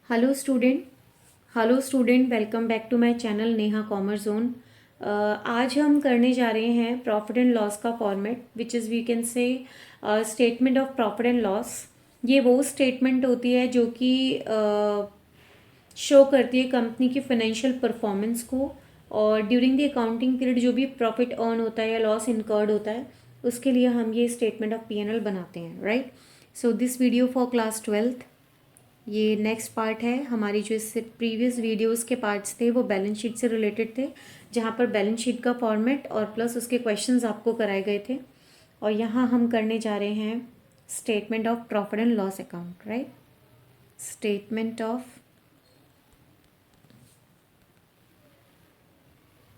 Hello student welcome back to my channel Neha commerce zone. आज हम करने जा रहे हैं प्रॉफिट एंड लॉस का format which is we can say statement of profit and loss. ये वो स्टेटमेंट होती है जो कि शो करती है कंपनी की फाइनेंशियल परफॉर्मेंस को, और ड्यूरिंग द अकाउंटिंग पीरियड जो भी प्रॉफिट अर्न होता है या लॉस इनकर्ड होता है उसके लिए हम ये स्टेटमेंट ऑफ P&L बनाते हैं, right. So this video for class 12th। ये नेक्स्ट पार्ट है हमारी। जो इससे प्रीवियस वीडियोस के पार्ट्स थे वो बैलेंस शीट से रिलेटेड थे, जहाँ पर बैलेंस शीट का फॉर्मेट और प्लस उसके क्वेश्चंस आपको कराए गए थे। और यहाँ हम करने जा रहे हैं statement of profit and loss account, right. Statement of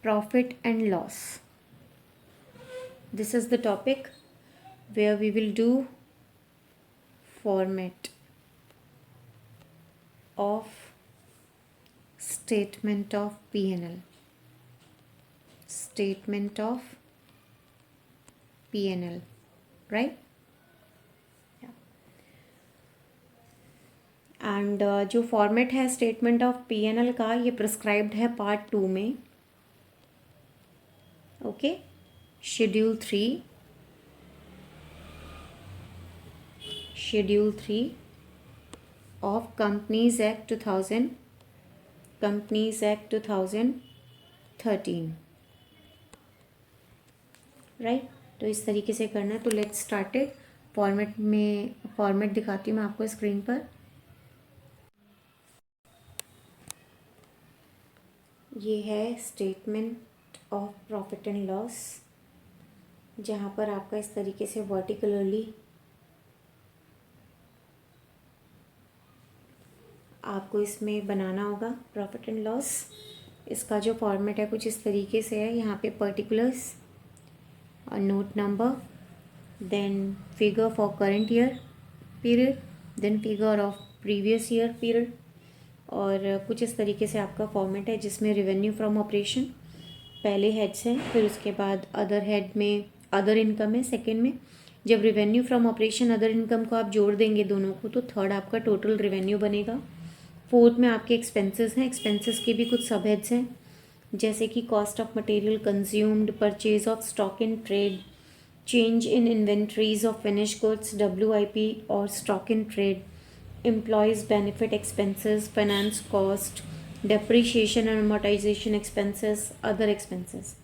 profit and loss, this is the topic where we will do format of statement of P&L, statement of P&L, right? Yeah. And जो format है statement of P&L का ये prescribed है part 2 में, okay. Schedule 3 of Companies Act 2013, right. तो इस तरीके से करना है। तो लेट्स स्टार्टेड। फॉर्मेट दिखाती हूँ मैं आपको स्क्रीन पर। ये है statement of profit and loss, जहाँ पर आपका इस तरीके से वर्टिकुलरली आपको इसमें बनाना होगा प्रॉफिट एंड लॉस। इसका जो फॉर्मेट है कुछ इस तरीके से है। यहाँ पे पर्टिकुलर्स और note number, then figure for current year period, then figure of previous year period, और कुछ इस तरीके से आपका फॉर्मेट है जिसमें रेवेन्यू फ्रॉम ऑपरेशन पहले हेड्स हैं, फिर उसके बाद अदर हेड में अदर इनकम है सेकेंड में। जब revenue from operation other income को आप जोड़ देंगे दोनों को तो थर्ड आपका टोटल रेवेन्यू बनेगा। फोर्थ में आपके एक्सपेंसेस हैं। एक्सपेंसेस के भी कुछ सब हेड्स हैं, जैसे कि cost of material consumed, purchase of stock in trade, change in inventories of finish goods WIP और stock in trade, employees benefit expenses, finance cost, depreciation and amortisation expenses, other expenses.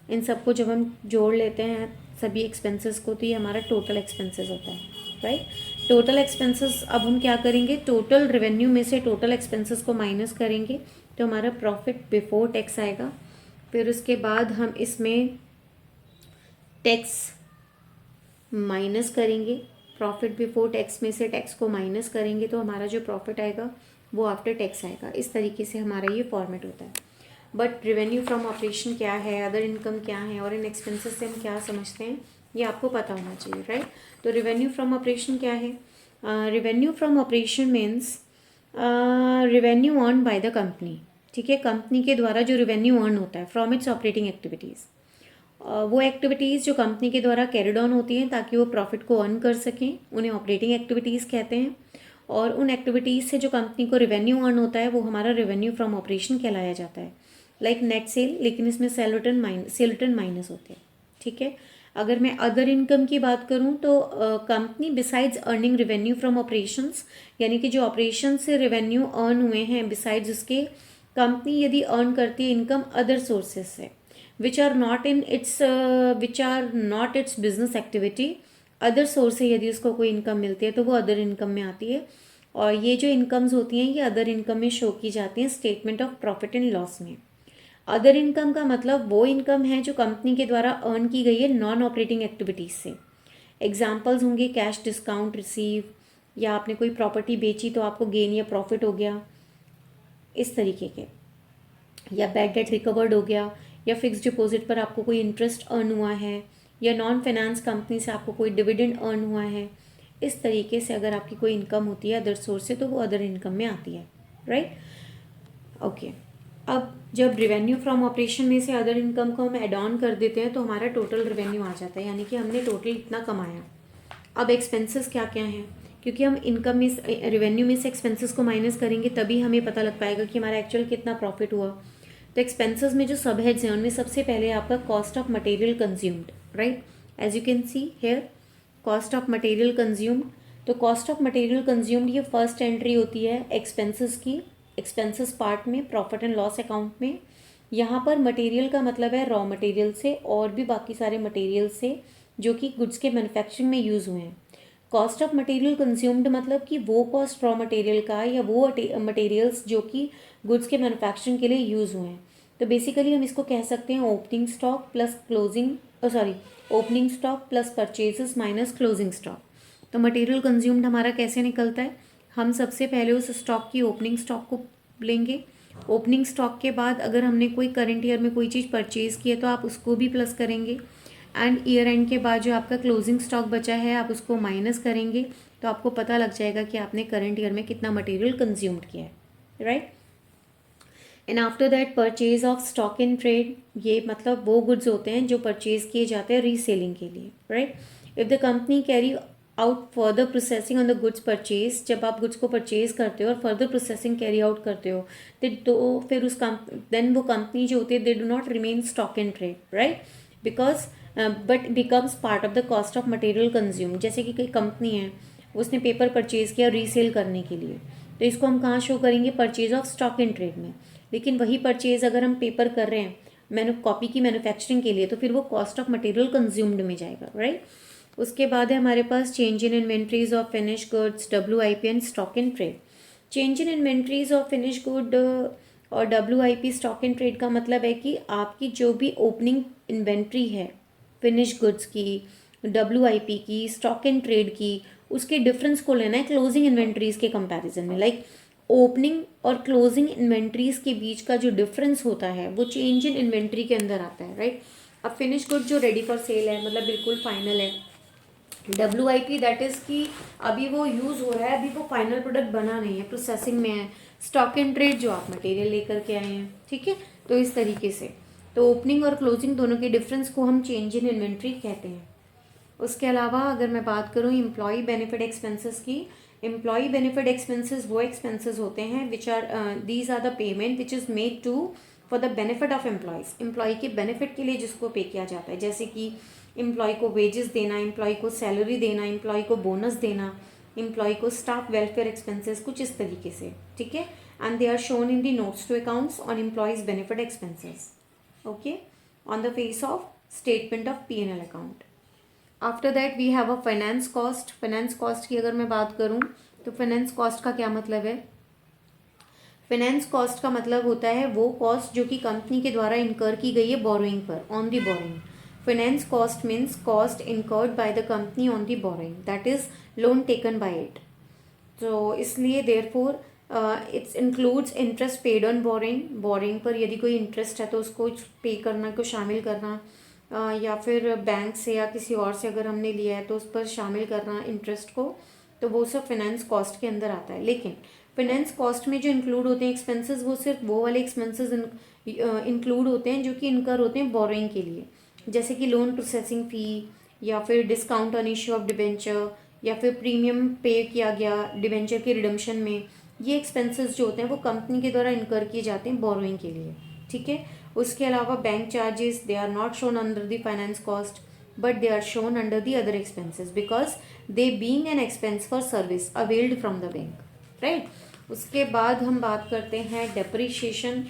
इन सबको जब हम जोड़ लेते हैं सभी एक्सपेंसेस को तो ये हमारा टोटल एक्सपेंसेस होता है, राइट। टोटल एक्सपेंसेस अब हम क्या करेंगे, टोटल रेवेन्यू में से टोटल एक्सपेंसेस को माइनस करेंगे तो हमारा प्रॉफिट बिफोर टैक्स आएगा। फिर उसके बाद हम इसमें टैक्स माइनस करेंगे, प्रॉफिट बिफोर टैक्स में से टैक्स को माइनस करेंगे तो हमारा जो प्रॉफिट आएगा वो आफ्टर टैक्स आएगा। इस तरीके से हमारा ये फॉर्मेट होता है। बट रेवेन्यू फ्रॉम ऑपरेशन क्या है, अदर इनकम क्या है और इन एक्सपेंसेस से हम क्या समझते हैं ये आपको पता होना चाहिए, राइट। तो रेवेन्यू फ्रॉम ऑपरेशन क्या है? Revenue from operation means revenue earn by the company, ठीक है। कंपनी के द्वारा जो रेवेन्यू अर्न होता है फ्रॉम इट्स ऑपरेटिंग एक्टिविटीज़, वो एक्टिविटीज़ जो कंपनी के द्वारा कैरिड ऑन होती हैं ताकि वो प्रॉफिट को अर्न कर सकें, उन्हें ऑपरेटिंग एक्टिविटीज़ कहते हैं। और उन एक्टिविटीज़ से जो कंपनी को रेवेन्यू अर्न होता है वो हमारा रेवेन्यू फ्रॉम ऑपरेशन कहलाया जाता है। लाइक नेट सेल, लेकिन इसमें सेल रिटर्न माइनस होते हैं, ठीक है। अगर मैं अदर इनकम की बात करूं तो company besides earning revenue from operations, यानी कि जो ऑपरेशन से रेवेन्यू अर्न हुए हैं बिसाइड्स उसके कंपनी यदि अर्न करती है इनकम अदर सोर्सेज से which are not its business activity. Other source से यदि उसको कोई इनकम मिलती है तो वो अदर इनकम में आती है, और ये जो इनकम्स होती हैं ये अदर इनकम में शो की जाती हैं statement of profit and loss में। अदर इनकम का मतलब वो इनकम है जो कंपनी के द्वारा अर्न की गई है नॉन ऑपरेटिंग एक्टिविटीज़ से। एग्जाम्पल्स होंगे कैश डिस्काउंट रिसीव, या आपने कोई प्रॉपर्टी बेची तो आपको गेन या प्रॉफिट हो गया इस तरीके के, या बैड डेट रिकवर्ड हो गया, या फिक्स डिपॉजिट पर आपको कोई इंटरेस्ट अर्न हुआ है, या नॉन फाइनेंस कंपनी से आपको कोई डिविडेंड अर्न हुआ है। इस तरीके से अगर आपकी कोई इनकम होती है अदर सोर्स से तो वो अदर इनकम में आती है, राइट। ओके, अब जब रेवेन्यू फ्रॉम ऑपरेशन में से अदर इनकम को हम एड ऑन कर देते हैं तो हमारा टोटल रेवेन्यू आ जाता है, यानी कि हमने टोटल इतना कमाया। अब एक्सपेंसेस क्या क्या हैं? क्योंकि हम इनकम में रेवेन्यू में से एक्सपेंसेस को माइनस करेंगे तभी हमें पता लग पाएगा कि हमारा एक्चुअल कितना प्रॉफिट हुआ। तो एक्सपेंसेस में जो सब हेड्स हैं उनमें सबसे पहले आपका cost of material consumed, right, as you can see here cost of material consumed. तो कॉस्ट ऑफ मटेरियल कंज्यूम्ड ये फर्स्ट एंट्री होती है एक्सपेंसेस की, एक्सपेंसेस पार्ट में प्रॉफिट एंड लॉस अकाउंट में। यहाँ पर मटेरियल का मतलब है रॉ मटेरियल से और भी बाकी सारे मटेरियल से जो कि गुड्स के मैन्युफैक्चरिंग में यूज़ हुए हैं। कॉस्ट ऑफ मटेरियल कंज्यूम्ड मतलब कि वो कॉस्ट रॉ मटेरियल का या वो मटेरियल्स जो कि गुड्स के मैन्युफैक्चरिंग के लिए यूज़ हुए हैं। तो बेसिकली हम इसको कह सकते हैं opening stock plus opening stock plus purchases minus closing stock. तो मटेरियल कंज्यूम्ड हमारा कैसे निकलता है, हम सबसे पहले उस स्टॉक की ओपनिंग स्टॉक को लेंगे। ओपनिंग स्टॉक के बाद अगर हमने कोई करंट ईयर में कोई चीज़ परचेज़ की है तो आप उसको भी प्लस करेंगे, एंड ईयर एंड के बाद जो आपका क्लोजिंग स्टॉक बचा है आप उसको माइनस करेंगे। तो आपको पता लग जाएगा कि आपने करंट ईयर में कितना मटेरियल कंज्यूम्ड किया है, right. And after that purchase of stock in trade, ये मतलब वो गुड्स होते हैं जो परचेज किए जाते हैं रीसेलिंग के लिए, right. If the company carry out further processing on the goods purchase, जब आप गुड्स को परचेज करते हो और फर्दर प्रोसेसिंग कैरी आउट करते हो तो फिर देन वो कंपनी जो होती है they do not remain stock in trade, right, because but becomes part of the cost of material consume. जैसे कि कोई कंपनी है उसने पेपर परचेज किया रीसेल करने के लिए, तो इसको हम कहाँ शो करेंगे, purchase of stock in trade में। लेकिन वही परचेज अगर हम पेपर कर रहे हैं कॉपी की मैन्युफैक्चरिंग के लिए तो फिर वो कॉस्ट ऑफ मटेरियल कंज्यूम्ड में जाएगा, राइट। उसके बाद है हमारे पास change in inventories of finish goods, WIP and stock in trade. Change in inventories of finish good और WIP स्टॉक इन ट्रेड का मतलब है कि आपकी जो भी ओपनिंग इन्वेंट्री है फिनिश गुड्स की, WIP की, स्टॉक इन ट्रेड की, उसके डिफरेंस को लेना है क्लोजिंग इन्वेंट्रीज के कंपैरिजन में। लाइक ओपनिंग और क्लोजिंग इन्वेंट्रीज के बीच का जो डिफरेंस होता है वो चेंज इन इन्वेंट्री के अंदर आता है, राइट। अब फिनिश गुड जो रेडी फॉर सेल है मतलब बिल्कुल फाइनल है, WIP दैट इज़ कि अभी वो यूज़ हो रहा है, अभी वो फाइनल प्रोडक्ट बना नहीं है, प्रोसेसिंग में है। स्टॉक इन ट्रेड जो आप मटेरियल लेकर के आए हैं, ठीक है। तो इस तरीके से तो ओपनिंग और क्लोजिंग दोनों के डिफरेंस को हम चेंज इन इन्वेंट्री कहते हैं। उसके अलावा अगर मैं बात करूँ एम्प्लॉई बेनिफिट एक्सपेंसेस की, एम्प्लॉई बेनिफिट एक्सपेंसेस वो एक्सपेंसेस होते हैं which are these are the payment which is made to for the benefit of employees, employee के बेनिफिट के लिए जिसको पे किया जाता है। जैसे कि एम्प्लॉय को वेजेस देना, एम्प्लॉय को सैलरी देना, एम्प्लॉय को बोनस देना, एम्प्लॉय को स्टाफ वेलफेयर एक्सपेंसेस, कुछ इस तरीके से, ठीक है। And they are shown in the notes to accounts on employees benefit expenses, okay, on the face of statement of P&L account. After that we have a finance cost. Finance cost की अगर मैं बात करूँ तो finance cost का क्या मतलब है, फाइनेंस कॉस्ट का मतलब होता है वो कॉस्ट जो कि कंपनी के द्वारा इनकर की गई है बोरोइंग पर, on the borrowing. Finance cost means cost incurred by the company on the borrowing, that is loan taken by it. तो इसलिए therefore it's includes interest paid on boring, boring पर यदि कोई इंटरेस्ट है तो उसको पे करना को शामिल करना, या फिर बैंक से या किसी और से अगर हमने लिया है तो उस पर शामिल करना इंटरेस्ट को, तो वो सब फाइनेंस कॉस्ट के अंदर आता है। लेकिन फाइनेंस कॉस्ट में जो इंक्लूड होते हैं एक्सपेंसेस वो सिर्फ वो वाले एक्सपेंसेस इंक्लूड होते हैं जो कि इनकर होते हैं बोरोइंग के लिए, जैसे कि लोन प्रोसेसिंग फ़ी या फिर discount on issue of debenture या फिर प्रीमियम पे किया गया डिबेंचर के रिडम्पशन में। ये एक्सपेंसेस जो होते हैं वो कंपनी के द्वारा इनकर किए जाते हैं बोरोइंग के लिए, ठीक है। उसके अलावा bank charges they are not shown under the finance cost but they are shown under the other expenses because they being an expense for service availed from the bank, right. उसके बाद हम बात करते हैं depreciation.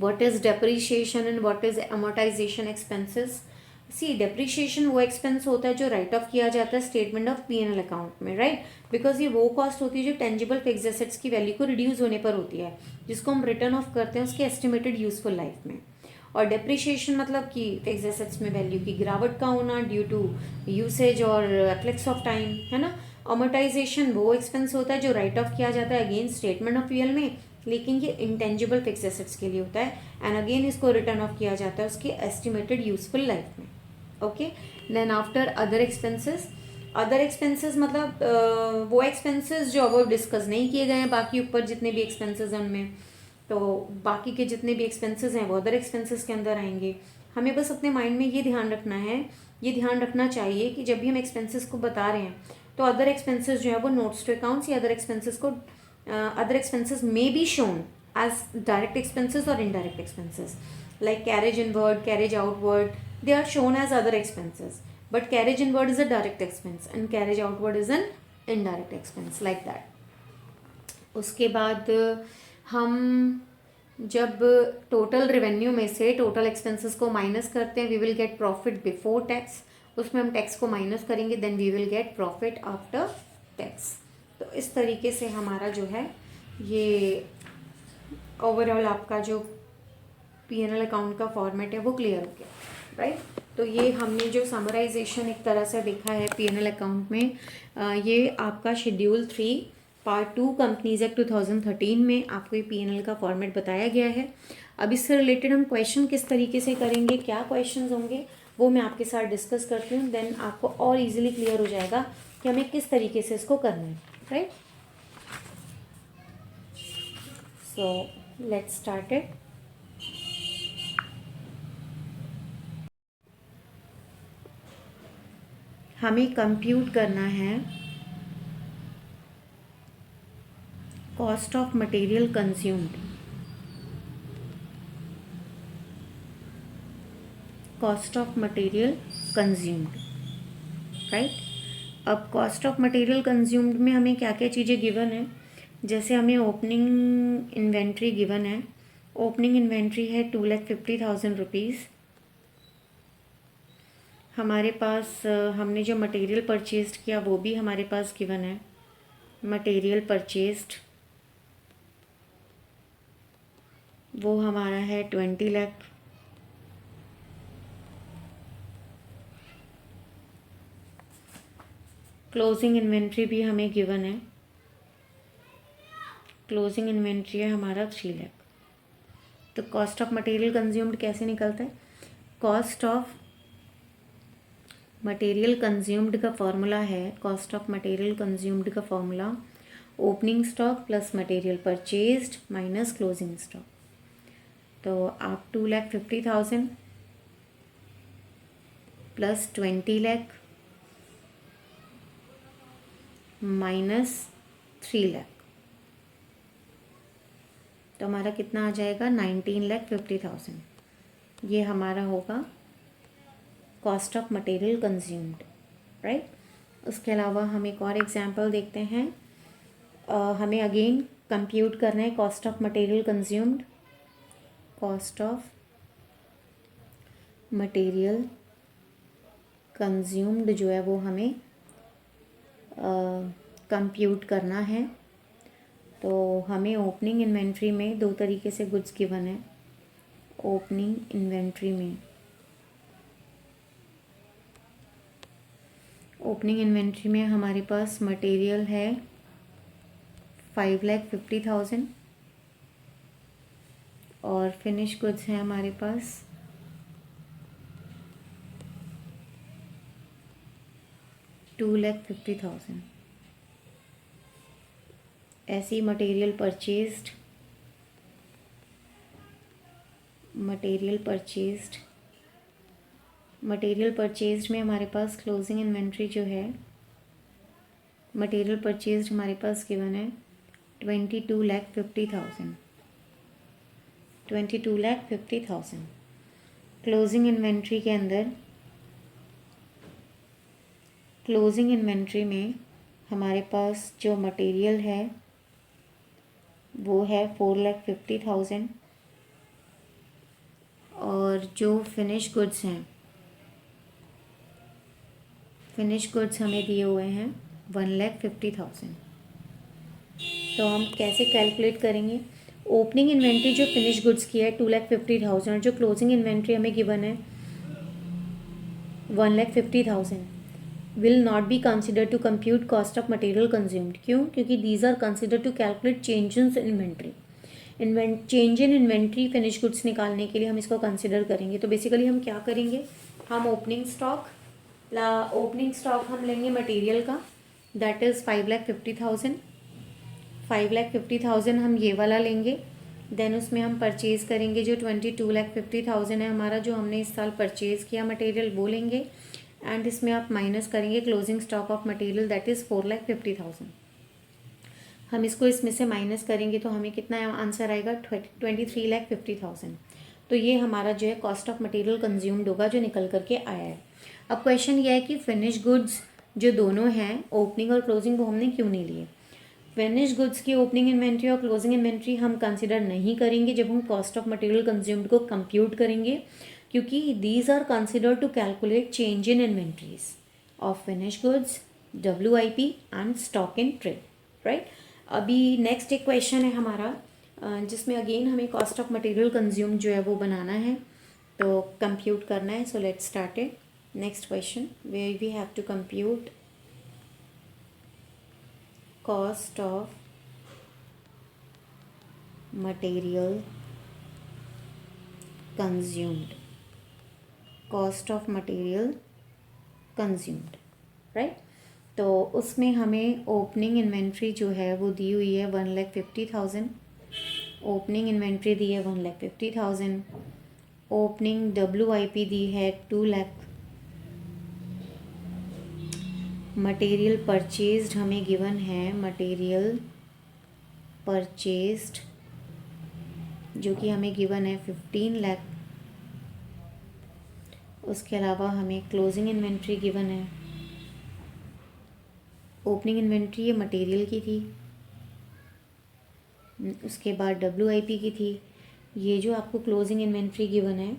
What is depreciation and what is amortisation expenses. See depreciation वो expense होता है जो राइट ऑफ किया जाता है स्टेटमेंट ऑफ P&L अकाउंट में, राइट, बिकॉज ये वो कॉस्ट होती है जो टेंजिबल फिक्स्ड एसेट्स की वैल्यू को रिड्यूस होने पर होती है, जिसको हम रिटर्न ऑफ करते हैं उसके एस्टिमेटेड यूजफुल लाइफ में। और डेप्रीशिएशन मतलब कि फिक्स्ड एसेट्स में वैल्यू की गिरावट का होना ड्यू टू यूसेज और एफ्लेक्स ऑफ टाइम, है ना। अमोर्टाइजेशन वो एक्सपेंस होता है जो राइट ऑफ किया जाता है अगेन स्टेटमेंट ऑफ P&L में, लेकिन ये इंटेंजिबल फिक्स्ड एसेट्स के लिए होता है एंड अगेन इसको रिटर्न ऑफ किया जाता है उसके एस्टिमेटेड यूजफुल लाइफ में, okay. Then after other expenses, other expenses मतलब वो एक्सपेंसेस जो अब डिस्कस नहीं किए गए हैं बाकी ऊपर जितने भी एक्सपेंसेस हैं उनमें, तो बाकी के जितने भी एक्सपेंसेस हैं वो अदर एक्सपेंसेस के अंदर आएंगे। हमें बस अपने माइंड में ये ध्यान रखना है, ये ध्यान रखना चाहिए कि जब भी हम एक्सपेंसेस को बता रहे हैं तो अदर एक्सपेंसेस जो है वो नोट्स टू अकाउंट्स या अदर एक्सपेंसेस को other expenses may be shown as direct expenses और indirect expenses, like carriage inward, carriage outward, they are shown as other expenses, but carriage inward is a direct expense and carriage outward is an indirect expense, like that. उसके बाद हम जब total revenue में से total expenses को minus करते हैं, we will get profit before tax. उसमें हम टैक्स को माइनस करेंगे, then we will get profit after tax. तो इस तरीके से हमारा जो है ये ओवरऑल आपका जो P&L अकाउंट का फॉर्मेट है वो क्लियर हो गया, राइट. तो ये हमने जो समराइजेशन एक तरह से देखा है P&L अकाउंट में, ये आपका शेड्यूल 3 पार्ट 2 कंपनीज एक्ट 2013 में आपको ये P&L का फॉर्मेट बताया गया है. अब इससे रिलेटेड हम क्वेश्चन किस तरीके से करेंगे, क्या क्वेश्चंस होंगे, वो मैं आपके साथ डिस्कस करती हूँ. देन आपको और इजीली क्लियर हो जाएगा कि हमें किस तरीके से इसको करना है, right. So let's start it. हमें कंप्यूट करना है cost of material consumed. Cost of material consumed, right. अब कॉस्ट ऑफ मटेरियल कंज्यूम्ड में हमें क्या क्या चीज़ें गिवन है. जैसे हमें ओपनिंग इन्वेंट्री गिवन है. ओपनिंग इन्वेंट्री है 2,50,000 रुपीज़. हमारे पास हमने जो मटेरियल परचेज्ड किया वो भी हमारे पास गिवन है. मटेरियल परचेज्ड वो हमारा है 20 लाख. क्लोजिंग इन्वेंट्री भी हमें गिवन है. क्लोजिंग इन्वेंट्री है हमारा 3 लाख. तो कॉस्ट ऑफ मटेरियल कंज्यूम्ड कैसे निकलता है. कॉस्ट ऑफ मटेरियल कंज्यूम्ड का फॉर्मूला है, कॉस्ट ऑफ मटेरियल कंज्यूम्ड का formula opening stock plus material purchased minus closing stock. तो आप 2,50,000 प्लस 20 लाख माइनस 3 लाख, तो हमारा कितना आ जाएगा 19,50,000. ये हमारा होगा cost of material consumed, right. उसके अलावा हम एक और एग्जांपल देखते हैं. हमें अगेन कंप्यूट करना है cost of material consumed. Cost of material consumed जो है वो हमें कंप्यूट करना है. तो हमें ओपनिंग इन्वेंट्री में दो तरीके से गुड्स गिवन है. ओपनिंग इन्वेंट्री में हमारे पास मटेरियल है 5,50,000 और फिनिश गुड्स हैं हमारे पास 2,50,000. ऐसी मटेरियल परचेज्ड में हमारे पास क्लोजिंग इन्वेंट्री जो है, मटेरियल परचेज्ड हमारे पास गिवन है 22,50,000. क्लोजिंग इन्वेंट्री के अंदर क्लोजिंग इन्वेंट्री में हमारे पास जो मटेरियल है वो है 4,50,000 और जो फिनिश गुड्स हैं, फिनिश गुड्स हमें दिए हुए हैं 1,50,000. तो हम कैसे कैलकुलेट करेंगे. ओपनिंग इन्वेंट्री जो फिनिश गुड्स की है 2,50,000 और जो क्लोजिंग इन्वेंट्री हमें गिवन है 1,50,000 will not be considered to compute cost of material consumed. क्यों? क्योंकि these are considered to calculate changes in inventory. Change in inventory finish goods निकालने के लिए हम इसको कंसिडर करेंगे. तो बेसिकली हम क्या करेंगे, हम ओपनिंग स्टॉक हम लेंगे मटेरियल का, दैट इज़ 5,50,000. 5,50,000 हम ये वाला लेंगे. देन उसमें हम परचेज़ करेंगे जो 22,50,000 है हमारा, जो हमने इस साल परचेज़ किया मटेरियल, वो लेंगे. एंड इसमें आप माइनस करेंगे closing stock of material that is 4,50,000। हम इसको इसमें से माइनस करेंगे तो हमें कितना आंसर आएगा 23,50,000। तो ये हमारा जो है कॉस्ट ऑफ मटेरियल कंज्यूम्ड होगा जो निकल करके आया है। अब क्वेश्चन ये है कि फिनिश गुड्स जो दोनों हैं ओपनिंग और क्लोजिंग वो हमने क्यों नहीं लिए। फिनिश गुड्स की ओपनिंग इन्वेंट्री और क्लोजिंग इन्वेंट्री हम कंसिडर नहीं करेंगे जब हम कॉस्ट ऑफ मटेरियल कंज्यूम्ड को कंप्यूट करेंगे, क्योंकि these are consider to calculate change in inventories of finish goods, WIP and stock in trade, right. अभी नेक्स्ट एक क्वेश्चन है हमारा जिसमें अगेन हमें कॉस्ट ऑफ मटेरियल कंज्यूम जो है वो बनाना है, तो कंप्यूट करना है। So let's start it. Next question where we have to compute cost of material consumed, cost of material consumed, right. तो उसमें हमें ओपनिंग इन्वेंट्री जो है वो दी हुई है 1,50,000, ओपनिंग इन्वेंट्री दी है 1,50,000, ओपनिंग WIP दी है 2 लाख, मटेरियल परचेज्ड हमें गिवन है मटेरियल परचेज्ड जो कि हमें गिवन है 15 लाख। उसके अलावा हमें क्लोजिंग इन्वेंट्री गिवन है, ओपनिंग इन्वेंट्री ये मटेरियल की थी, उसके बाद WIP की थी। ये जो आपको क्लोजिंग इन्वेंट्री गिवन है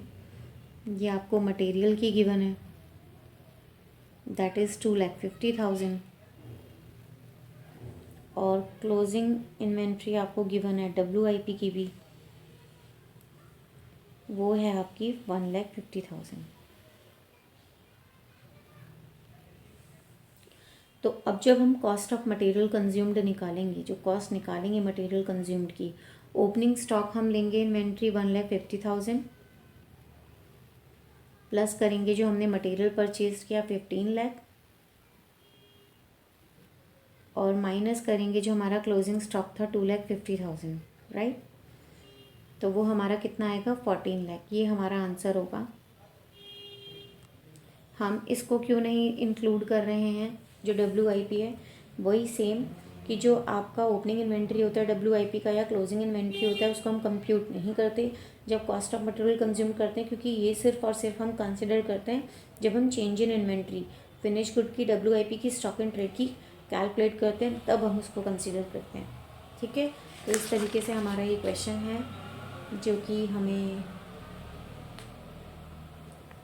ये आपको मटेरियल की गिवन है दैट इज़ 2,50,000, और क्लोजिंग इन्वेंट्री आपको गिवन है WIP की भी, वो है आपकी 1,50,000। तो अब जब हम कॉस्ट ऑफ मटेरियल कंज्यूम्ड निकालेंगे, जो कॉस्ट निकालेंगे मटेरियल कंज्यूम्ड की, ओपनिंग स्टॉक हम लेंगे इन्वेंट्री 1,50,000 प्लस करेंगे जो हमने मटेरियल परचेज किया 15 लाख, और माइनस करेंगे जो हमारा क्लोजिंग स्टॉक था 2,50,000, राइट। तो वो हमारा कितना आएगा 14 लाख। ये हमारा आंसर होगा। हम इसको क्यों नहीं इंक्लूड कर रहे हैं, जो WIP है वही सेम कि जो आपका ओपनिंग इन्वेंट्री होता है WIP का या क्लोजिंग इन्वेंट्री होता है उसको हम कंप्यूट नहीं करते जब कॉस्ट ऑफ मटेरियल कंज्यूम करते हैं, क्योंकि ये सिर्फ और सिर्फ हम कंसिडर करते हैं जब हम change in inventory finish good की WIP की स्टॉक इन ट्रेड की कैलकुलेट करते हैं, तब हम उसको कंसिडर करते हैं। ठीक है, तो इस तरीके से हमारा ये क्वेश्चन है जो कि हमें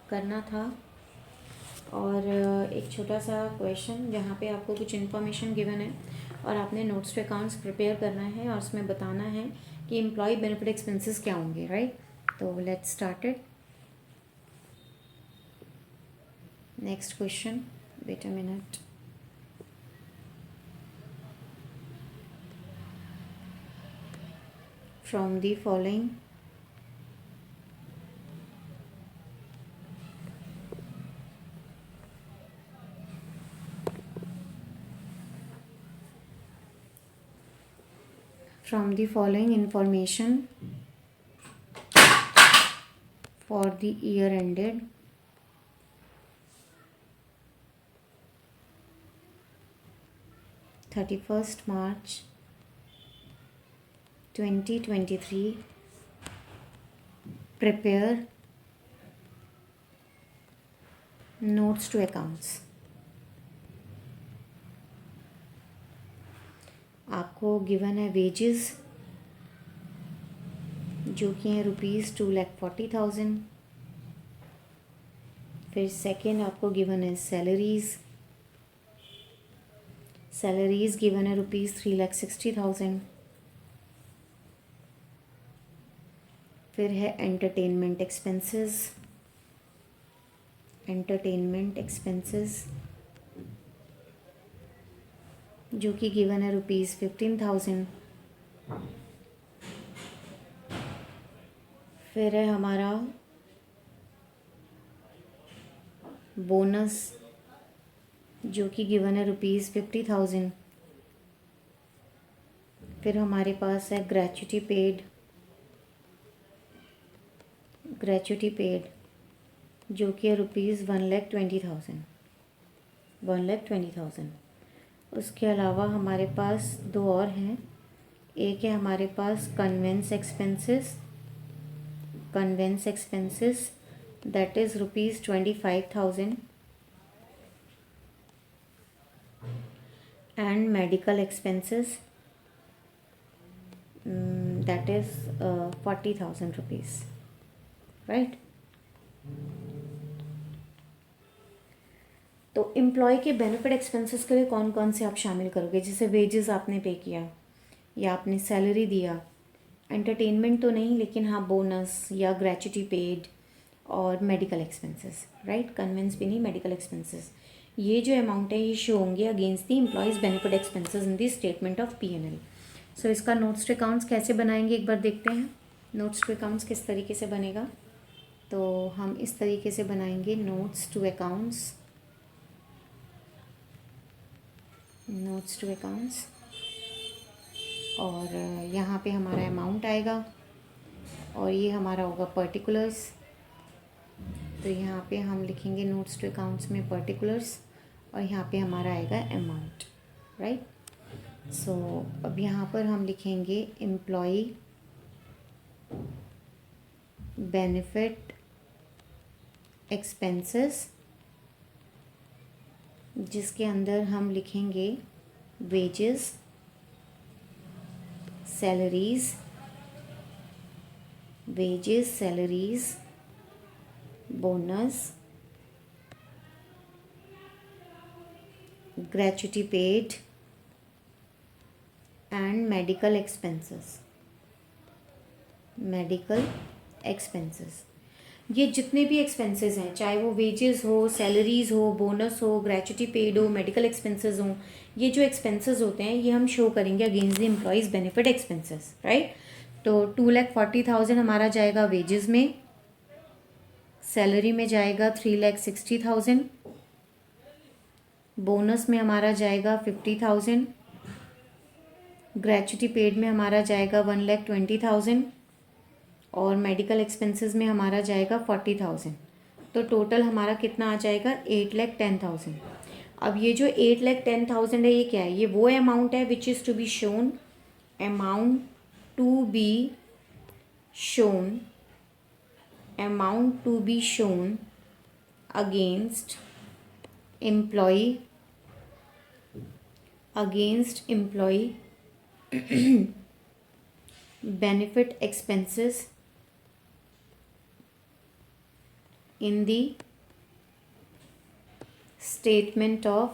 करना था। और एक छोटा सा क्वेश्चन जहाँ पे आपको कुछ इन्फॉर्मेशन गिवन है और आपने नोट्स टू अकाउंट्स प्रिपेयर करना है और उसमें बताना है कि एम्प्लॉय बेनिफिट एक्सपेंसेस क्या होंगे, राइट। तो let's start it. Next question, wait a minute. From the following information for the year ended 31st March 2023, prepare notes to accounts। आपको गिवन है वेजेस जो कि हैं ₹2,40,000। फिर सेकेंड आपको गिवन है सैलरीज गिवन है ₹3,60,000। फिर है एंटरटेनमेंट एक्सपेंसेस जो कि गिवन है ₹15,000। फिर है हमारा बोनस जो कि गिवन है ₹50,000। फिर हमारे पास है ग्रेच्युटी पेड जो कि है रुपीज़ 1,20,000, 1,20,000। उसके अलावा हमारे पास दो और हैं। एक है हमारे पास conveyance expenses that is rupees 25,000 and medical expenses that is 40,000 rupees, right. तो एम्प्लॉय के बेनिफिट एक्सपेंसेस के लिए कौन कौन से आप शामिल करोगे? जैसे वेजेस आपने पे किया या आपने सैलरी दिया, एंटरटेनमेंट तो नहीं लेकिन हाँ बोनस या ग्रेच्युटी पेड और मेडिकल एक्सपेंसेस, राइट। कन्वेंस भी नहीं, मेडिकल एक्सपेंसेस। ये जो अमाउंट है ये शो होंगे against the employees benefit expenses in the statement of P&L। सो इसका नोट्स टू अकाउंट्स कैसे बनाएंगे एक बार देखते हैं। नोट्स टू अकाउंट्स किस तरीके से बनेगा, तो हम इस तरीके से बनाएंगे नोट्स टू अकाउंट्स। और यहाँ पे हमारा अमाउंट आएगा और ये हमारा होगा पर्टिकुलर्स। तो यहाँ पे हम लिखेंगे नोट्स टू अकाउंट्स में पर्टिकुलर्स और यहाँ पे हमारा आएगा अमाउंट, राइट। सो अब यहाँ पर हम लिखेंगे एम्प्लॉई बेनिफिट एक्सपेंसेस, जिसके अंदर हम लिखेंगे wages, salaries, bonus, gratuity paid and medical expenses. ये जितने भी एक्सपेंसेस हैं, चाहे वो वेजेस हो, सैलरीज हो, बोनस हो, ग्रेच्युटी पेड हो, मेडिकल एक्सपेंसेस हो, ये जो एक्सपेंसेस होते हैं ये हम शो करेंगे against the employees benefit expenses, right. तो 2,40,000 हमारा जाएगा वेजेस में, सैलरी में जाएगा 3,60,000, बोनस में हमारा जाएगा 50,000, ग्रेच्युटी पेड में हमारा जाएगा 1,20,000 और मेडिकल एक्सपेंसेस में हमारा जाएगा 40,000। तो टोटल हमारा कितना आ जाएगा 8,10,000। अब ये जो 8,10,000 है ये क्या है? ये वो अमाउंट है which is to be shown, amount to be shown against employee benefit expenses in the statement of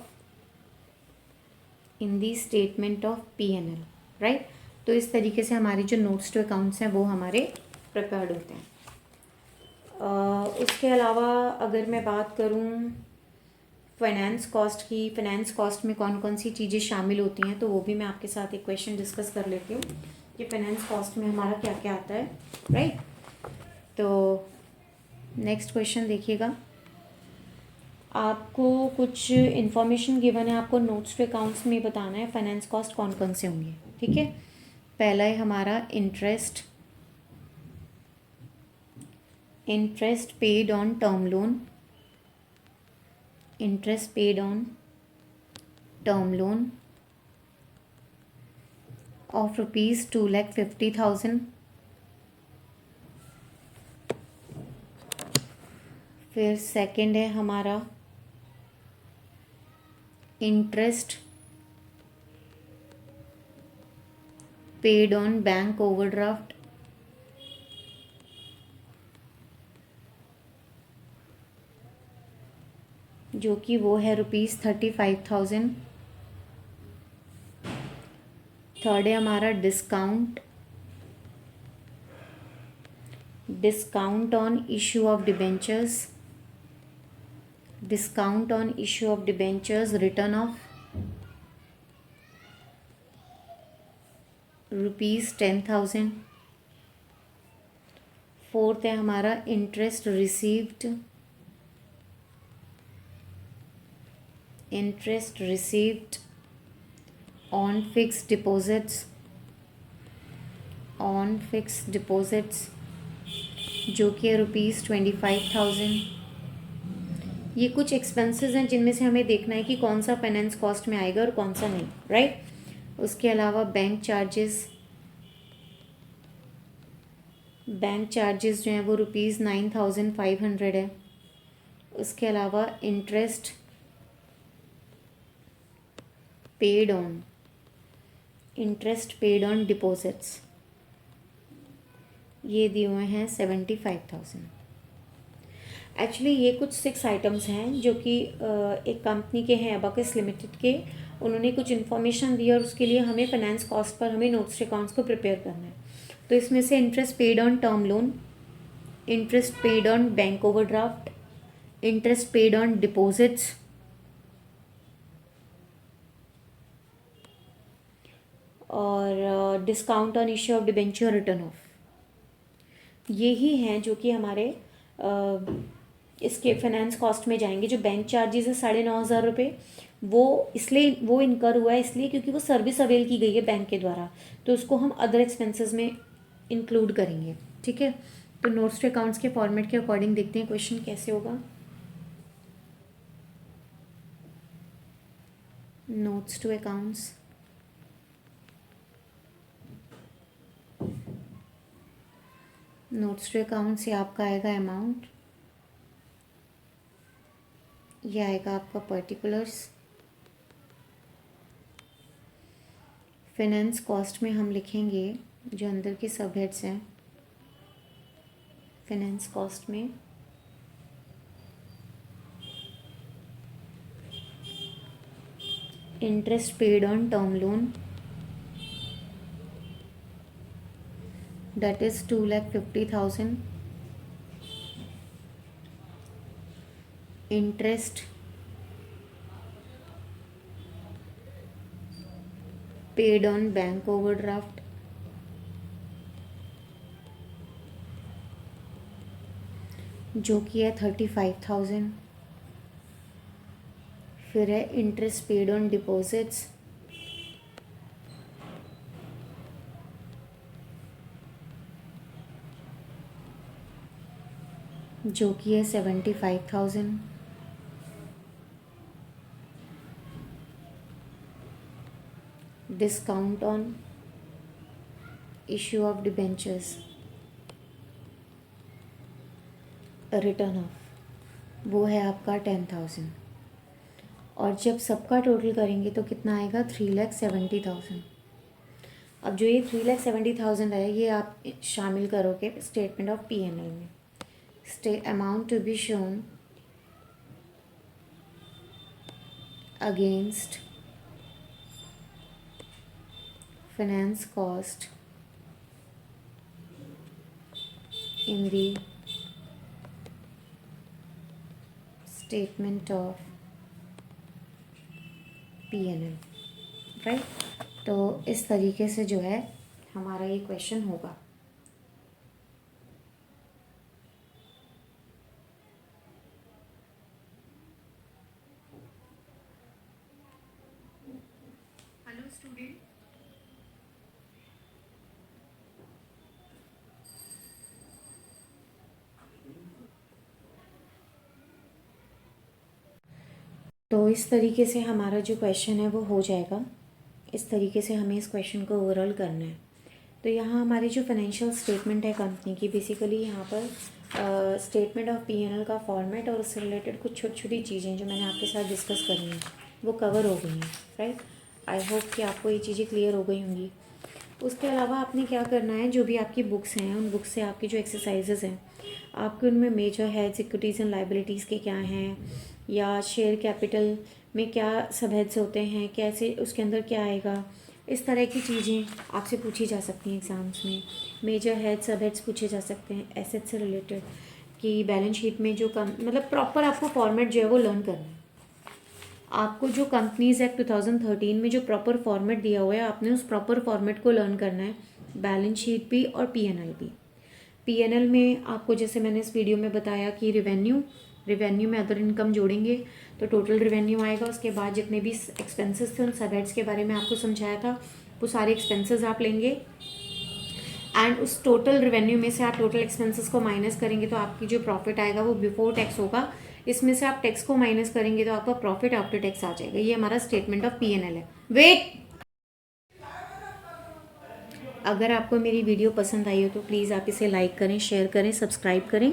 P&L, right. तो इस तरीके से हमारी जो नोट्स टू अकाउंट्स हैं वो हमारे प्रिपेयर्ड होते हैं। उसके अलावा अगर मैं बात करूँ फाइनेंस कॉस्ट की, फाइनेंस कॉस्ट में कौन कौन सी चीज़ें शामिल होती हैं, तो वो भी मैं आपके साथ एक क्वेश्चन डिस्कस कर लेती हूँ कि फाइनेंस कॉस्ट में हमारा क्या क्या आता है, राइट। तो नेक्स्ट क्वेश्चन देखिएगा। आपको कुछ इन्फॉर्मेशन गिवन है, आपको नोट्स टू अकाउंट्स में बताना है फाइनेंस कॉस्ट कौन कौन से होंगे, ठीक है। पहला है हमारा interest paid on term loan of rupees 2,50,000। फिर सेकंड है हमारा interest paid on bank overdraft, जो कि वो है ₹35,000। थर्ड है हमारा discount on issue of debentures, return of ₹10,000। Fourth है हमारा interest received on fixed deposits, जो कि है ₹25,000। ये कुछ एक्सपेंसेस हैं जिनमें से हमें देखना है कि कौन सा फाइनेंस कॉस्ट में आएगा और कौन सा नहीं, राइट। उसके अलावा बैंक चार्जेस जो हैं वो ₹9,500 है। उसके अलावा इंटरेस्ट पेड ऑन डिपॉजिट्स ये दिए हुए हैं 75,000। एक्चुअली ये कुछ 6 आइटम्स हैं जो कि एक कंपनी के हैं, अबाकस लिमिटेड के। उन्होंने कुछ इन्फॉर्मेशन दी और उसके लिए हमें फाइनेंस कॉस्ट पर हमें नोट्स अकाउंट्स को प्रिपेयर करना है। तो इसमें से interest paid on term loan, interest paid on bank overdraft, interest paid on deposits और discount on issue of debenture return of, ये ही हैं जो कि हमारे इसके फाइनेंस कॉस्ट में जाएंगे। जो बैंक चार्जेस है ₹9,500 वो इसलिए वो इनकर हुआ है इसलिए क्योंकि वो सर्विस अवेल की गई है बैंक के द्वारा, तो उसको हम अदर एक्सपेंसेस में इंक्लूड करेंगे, ठीक है। तो नोट्स टू अकाउंट्स के फॉर्मेट के अकॉर्डिंग देखते हैं क्वेश्चन कैसे होगा। Notes to accounts, notes to account से आपका आएगा अमाउंट, ये आएगा आपका पर्टिकुलर्स। फाइनेंस कॉस्ट में हम लिखेंगे जो अंदर के सब हेड्स हैं। फाइनेंस कॉस्ट में interest paid on term loan that is 2,50,000, interest paid on bank overdraft, जो कि है 35,000। फिर है इंटरेस्ट पेड ऑन डिपॉजिट्स जो कि है 75,000। Discount on issue of debentures return of वो है आपका 10,000। और जब सबका टोटल करेंगे तो कितना आएगा 3,70,000। अब जो ये 3,70,000 है ये आप शामिल करोगे स्टेटमेंट ऑफ P&L में। Amount to be shown against finance cost in the statement of P&L, right. तो इस तरीके से जो है हमारा ये क्वेश्चन होगा। तो इस तरीके से हमारा जो क्वेश्चन है वो हो जाएगा। इस तरीके से हमें इस क्वेश्चन को ओवरऑल करना है। तो यहाँ हमारी जो फाइनेंशियल स्टेटमेंट है कंपनी की, बेसिकली यहाँ पर स्टेटमेंट ऑफ P&L का फॉर्मेट और उससे रिलेटेड कुछ छोटी छोटी चीज़ें जो मैंने आपके साथ डिस्कस करनी है वो कवर हो गई हैं, राइट। आई होप कि आपको ये चीज़ें क्लियर हो गई होंगी। उसके अलावा आपने क्या करना है, जो भी आपकी बुक्स हैं उन बुक्स से आपकी जो एक्सरसाइजेज़ हैं आपके उनमें major heads, equities and liabilities के क्या हैं, या शेयर कैपिटल में क्या सब हेड्स होते हैं, कैसे उसके अंदर क्या आएगा, इस तरह की चीज़ें आपसे पूछी जा सकती हैं एग्ज़ाम्स में। मेजर हेड्स, सब हेड्स पूछे जा सकते हैं एसेट से रिलेटेड, कि बैलेंस शीट में जो मतलब प्रॉपर आपको फॉर्मेट जो है वो लर्न करना है। आपको जो कंपनीज एक्ट 2013 में जो प्रॉपर फॉर्मेट दिया हुआ है आपने उस प्रॉपर फॉर्मेट को लर्न करना है, बैलेंस शीट भी और P&L भी। P&L में आपको जैसे मैंने इस वीडियो में बताया कि रिवेन्यू में अदर इनकम जोड़ेंगे तो टोटल रिवेन्यू आएगा। उसके बाद जितने भी एक्सपेंसेस थे उन सब हेड्स के बारे में आपको समझाया था, वो सारे एक्सपेंसेस आप लेंगे एंड उस टोटल रिवेन्यू में से आप टोटल एक्सपेंसेस को माइनस करेंगे तो आपकी जो प्रॉफिट आएगा वो बिफोर टैक्स होगा इसमें से आप टैक्स को माइनस करेंगे तो आपका प्रॉफिट आफ्टर टैक्स आ जाएगा। ये हमारा स्टेटमेंट ऑफ P&L है। वेट, अगर आपको मेरी वीडियो पसंद आई हो तो प्लीज़ आप इसे लाइक करें, शेयर करें, सब्सक्राइब करें,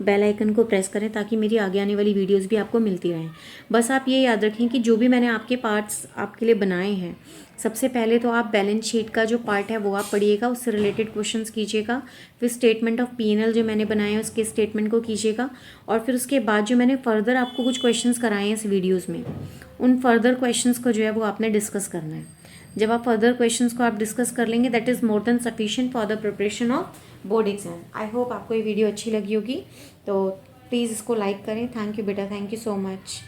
बेल आइकन को प्रेस करें ताकि मेरी आगे आने वाली वीडियोस भी आपको मिलती रहें। बस आप ये याद रखें कि जो भी मैंने आपके पार्ट्स आपके लिए बनाए हैं, सबसे पहले तो आप बैलेंस शीट का जो पार्ट है वो आप पढ़िएगा, उससे रिलेटेड क्वेश्चंस कीजिएगा। फिर स्टेटमेंट ऑफ P&L जो मैंने बनाए हैं उसके स्टेटमेंट को कीजिएगा। और फिर उसके बाद जो मैंने फर्दर आपको कुछ क्वेश्चंस कराए हैं इस वीडियोज़ में, उन फर्दर क्वेश्चंस को जो है वो आपने डिस्कस करना है। जब आप फर्दर क्वेश्चंस को आप डिस्कस कर लेंगे, that is more than sufficient for the preparation of board exam. I hope आपको ये वीडियो अच्छी लगी होगी, तो प्लीज़ इसको लाइक करें। थैंक यू बेटा, थैंक यू सो मच।